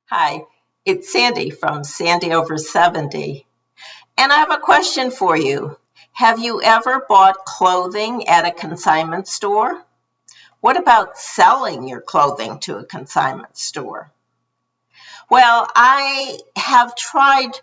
Hi, it's Sandy from Sandy Over 70. And I have a question for you. Have you ever bought clothing at a consignment store? What about selling your clothing to a consignment store? Well, I have tried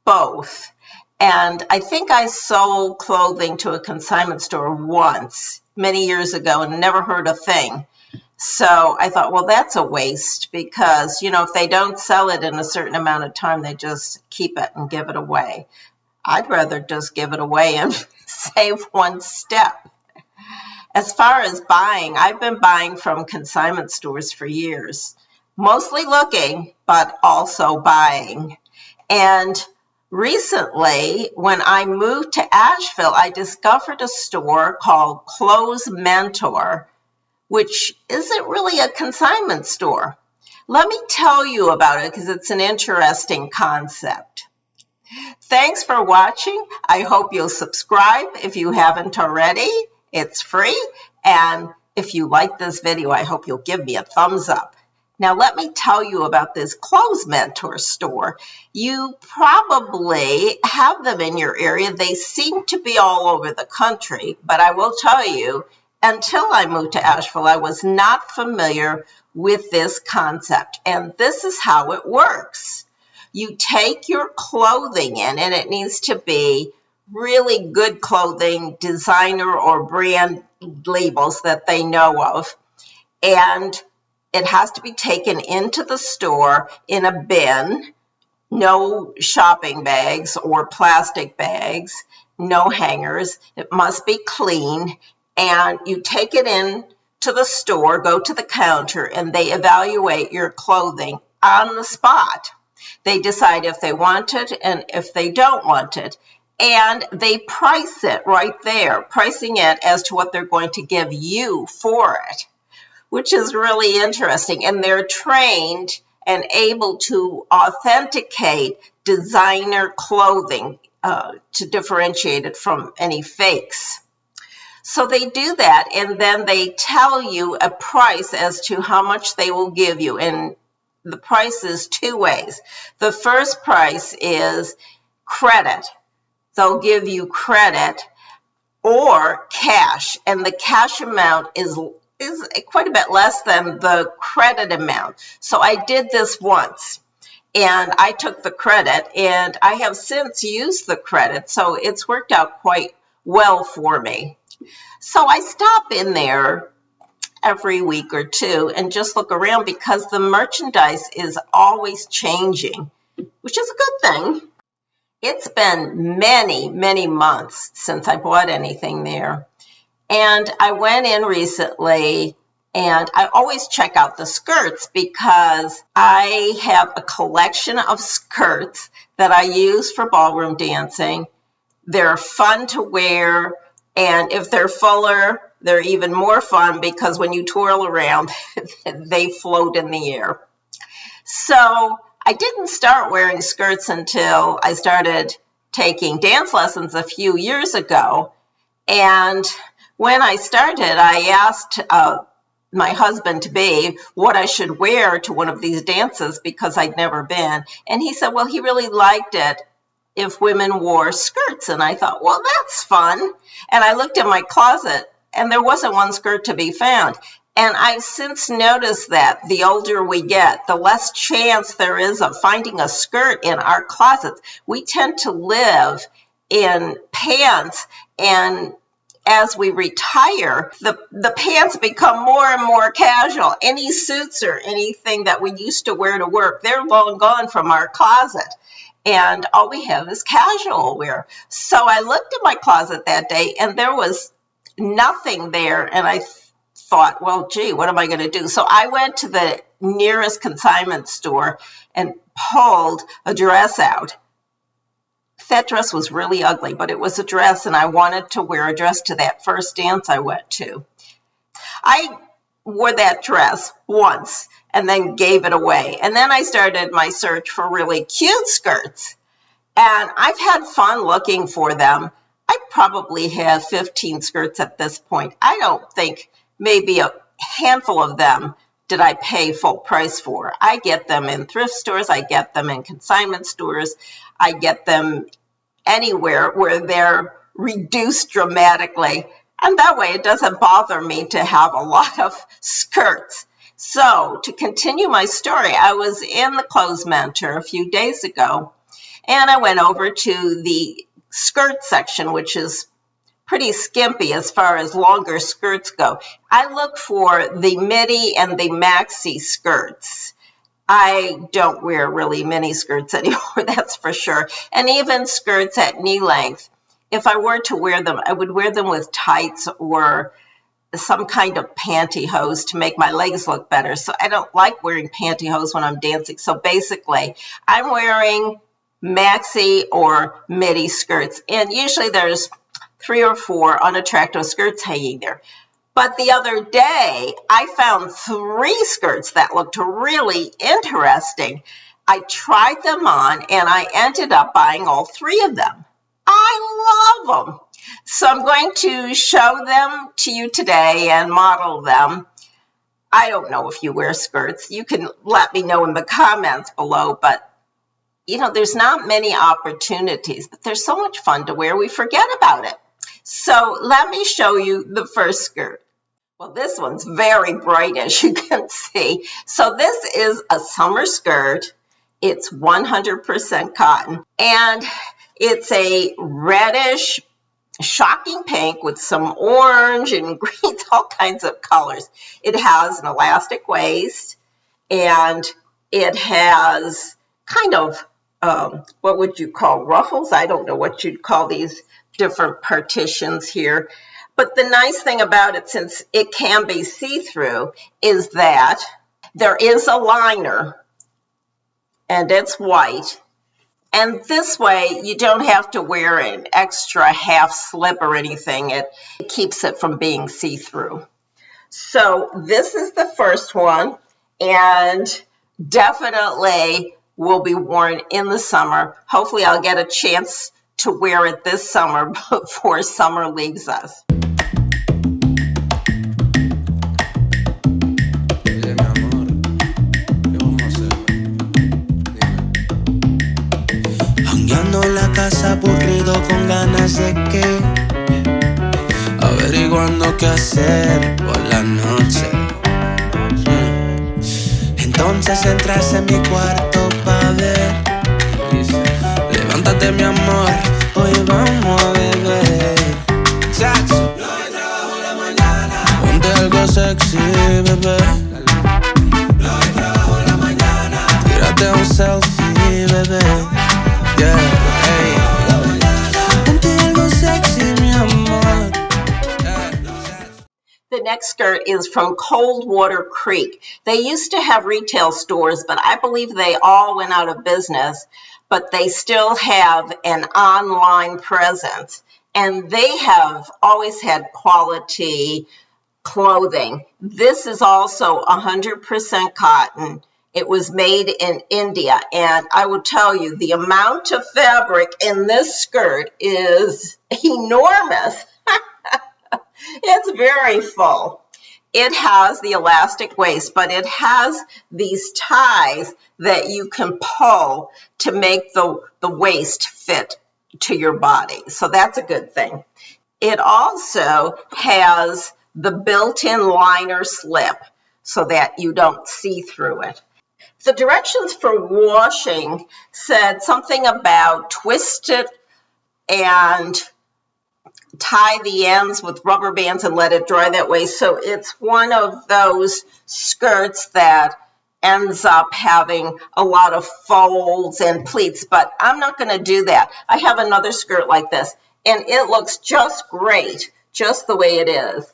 both. And I think I sold clothing to a consignment store once, many years ago, and never heard a thing. So I thought, well, that's a waste because, if they don't sell it in a certain amount of time, they just keep it and give it away. I'd rather just give it away and save one step. As far as buying, I've been buying from consignment stores for years, mostly looking, but also buying. And recently, when I moved to Asheville, I discovered a store called Clothes Mentor, which isn't really a consignment store. Let me tell you about it because it's an interesting concept. Thanks for watching. I hope you'll subscribe if you haven't already. It's free. And if you like this video, I hope you'll give me a thumbs up. Now, let me tell you about this Clothes Mentor store. You probably have them in your area. They seem to be all over the country, but I will tell you, until I moved to Asheville, I was not familiar with this concept, and this is how it works. You take your clothing in, and it needs to be really good clothing, designer or brand labels that they know of, and it has to be taken into the store in a bin, no shopping bags or plastic bags, no hangers. It must be clean. And you take it in to the store, go to the counter, and they evaluate your clothing on the spot. They decide if they want it and if they don't want it. And they price it right there, pricing it as to what they're going to give you for it, which is really interesting. And they're trained and able to authenticate designer clothing to differentiate it from any fakes. So they do that, and then they tell you a price as to how much they will give you. And the price is two ways. The first price is credit. They'll give you credit or cash, and the cash amount is quite a bit less than the credit amount. So I did this once, and I took the credit, and I have since used the credit, so it's worked out quite well for me. So I stop in there every week or two and just look around because the merchandise is always changing, which is a good thing. It's been many, many months since I bought anything there. And I went in recently, and I always check out the skirts because I have a collection of skirts that I use for ballroom dancing. They're fun to wear, and if they're fuller, they're even more fun because when you twirl around, they float in the air. So I didn't start wearing skirts until I started taking dance lessons a few years ago. And when I started, I asked my husband-to-be what I should wear to one of these dances because I'd never been. And he said, well, he really liked it if women wore skirts. And I thought, well, that's fun. And I looked in my closet, and there wasn't one skirt to be found. And I've since noticed that the older we get, the less chance there is of finding a skirt in our closets. We tend to live in pants, and as we retire, the pants become more and more casual. Any suits or anything that we used to wear to work, they're long gone from our closet. And all we have is casual wear. So I looked in my closet that day, and there was nothing there. And I thought, well, gee, what am I going to do? So I went to the nearest consignment store and pulled a dress out. That dress was really ugly, but it was a dress, and I wanted to wear a dress to that first dance I went to. I wore that dress once and then gave it away. And then I started my search for really cute skirts. And I've had fun looking for them. I probably have 15 skirts at this point. I don't think maybe a handful of them did I pay full price for. I get them in thrift stores, I get them in consignment stores, I get them anywhere where they're reduced dramatically. And that way it doesn't bother me to have a lot of skirts. So to continue my story, I was in the Clothes Mentor a few days ago, and I went over to the skirt section, which is pretty skimpy as far as longer skirts go. I look for the midi and the maxi skirts. I don't wear really mini skirts anymore, that's for sure. And even skirts at knee length, if I were to wear them, I would wear them with tights or some kind of pantyhose to make my legs look better. So I don't like wearing pantyhose when I'm dancing. So basically, I'm wearing maxi or midi skirts. And usually there's 3 or 4 unattractive skirts hanging there. But the other day, I found 3 skirts that looked really interesting. I tried them on, and I ended up buying all 3 of them. I love them. So I'm going to show them to you today and model them. I don't know if you wear skirts. You can let me know in the comments below, but you know, there's not many opportunities, but they're so much fun to wear, we forget about it. So let me show you the first skirt. Well, this one's very bright, as you can see. So this is a summer skirt. It's 100% cotton, and it's a reddish, shocking pink with some orange and green, all kinds of colors. It has an elastic waist, and it has kind of, what would you call ruffles? I don't know what you'd call these different partitions here. But the nice thing about it, since it can be see-through, is that there is a liner, and it's white. And this way, you don't have to wear an extra half slip or anything. It keeps it from being see-through. So this is the first one, and definitely will be worn in the summer. Hopefully, I'll get a chance to wear it this summer before summer leaves us. La casa aburrido con ganas de qué, averiguando qué hacer por la noche. Entonces entras en mi cuarto pa' ver. Levántate mi amor, hoy vamos a beber. No hay trabajo en la mañana. Ponte algo sexy, bebé. No hay trabajo en la mañana. Tírate un selfie, bebé. Yeah. The next skirt is from Coldwater Creek. They used to have retail stores, but I believe they all went out of business, but they still have an online presence, and they have always had quality clothing. This is also 100% cotton. It was made in India, and I will tell you, the amount of fabric in this skirt is enormous. It's very full. It has the elastic waist, but it has these ties that you can pull to make the waist fit to your body. So that's a good thing. It also has the built-in liner slip so that you don't see through it. The directions for washing said something about twist it and tie the ends with rubber bands and let it dry that way. So it's one of those skirts that ends up having a lot of folds and pleats, but I'm not going to do that. I have another skirt like this, and it looks just great, just the way it is.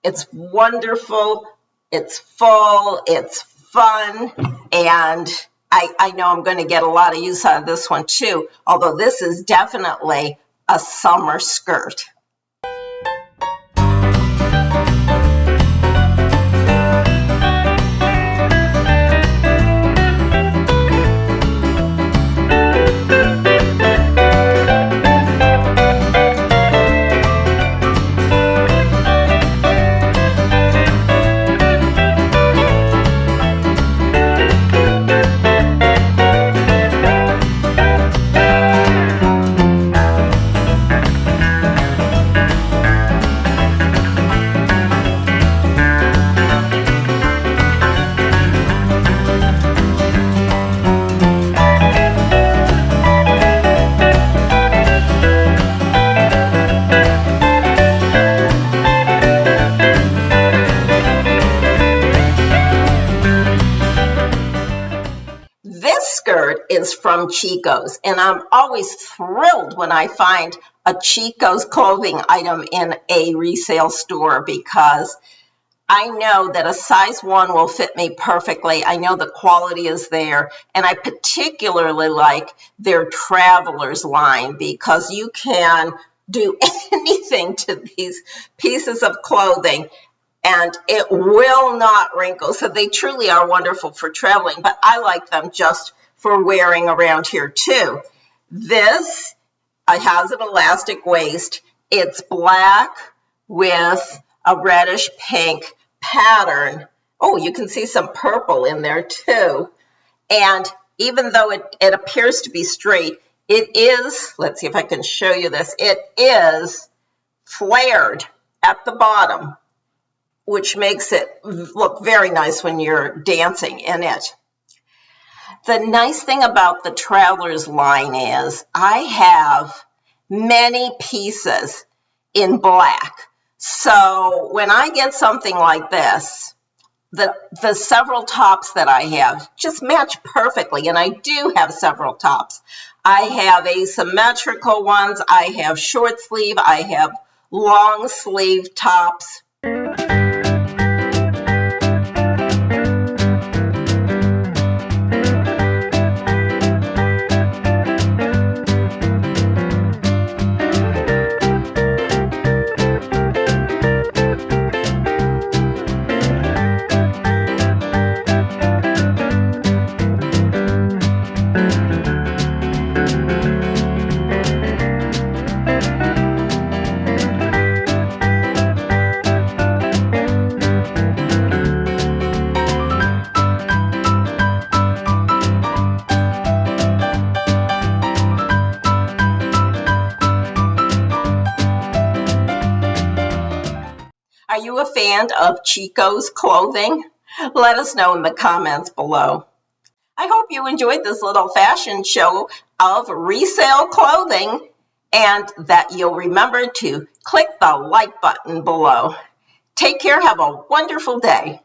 It's wonderful, it's full, it's fun, and I know I'm going to get a lot of use out of this one too, although this is definitely a summer skirt. This skirt is from Chico's, and I'm always thrilled when I find a Chico's clothing item in a resale store because I know that a size 1 will fit me perfectly. I know the quality is there, and I particularly like their Travelers line because you can do anything to these pieces of clothing and it will not wrinkle. So they truly are wonderful for traveling, but I like them just for wearing around here too. This has an elastic waist. It's black with a reddish pink pattern. Oh, you can see some purple in there too. And even though it appears to be straight, it is, let's see if I can show you this, it is flared at the bottom, which makes it look very nice when you're dancing in it. The nice thing about the Travelers line is I have many pieces in black. So when I get something like this, the several tops that I have just match perfectly, and I do have several tops. I have asymmetrical ones, I have short sleeve, I have long sleeve tops. Are you a fan of Chico's clothing? Let us know in the comments below. I hope you enjoyed this little fashion show of resale clothing and that you'll remember to click the like button below. Take care. Have a wonderful day.